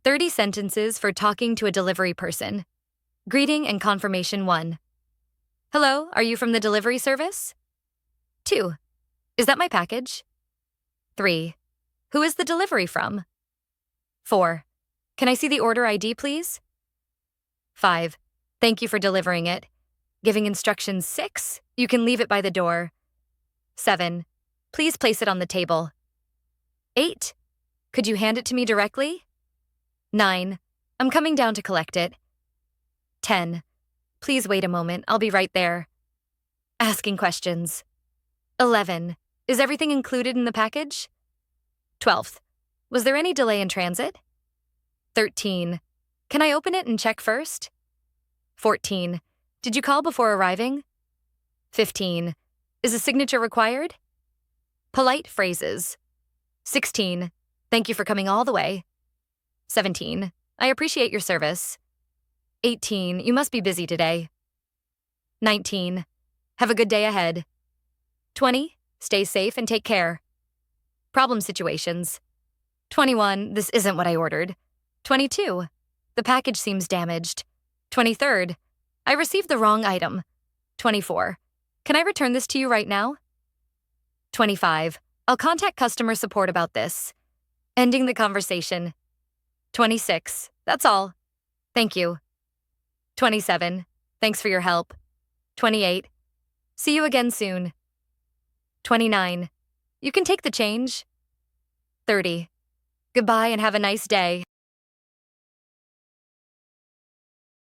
30 sentences for talking to a delivery person. Greeting and confirmation 1. Hello, are you from the delivery service? 2. Is that my package? 3. Who is the delivery from? 4. Can I see the order ID, please? 5. Thank you for delivering it. Giving instructions 6. You can leave it by the door. 7. Please place it on the table. 8. Could you hand it to me directly? 9. I'm coming down to collect it. 10. Please wait a moment, I'll be right there. Asking questions. 11. Is everything included in the package? 12. Was there any delay in transit? 13. Can I open it and check first? 14. Did you call before arriving? 15. Is a signature required? Polite phrases. 16. Thank you for coming all the way. 17. I appreciate your service. 18. You must be busy today. 19. Have a good day ahead. 20. Stay safe and take care. Problem situations. 21. This isn't what I ordered. 22. The package seems damaged. 23rd. I received the wrong item. 24. Can I return this to you right now? 25. I'll contact customer support about this. Ending the conversation. 26. That's all. Thank you. 27. Thanks for your help. 28. See you again soon. 29. You can take the change. 30. Goodbye and have a nice day.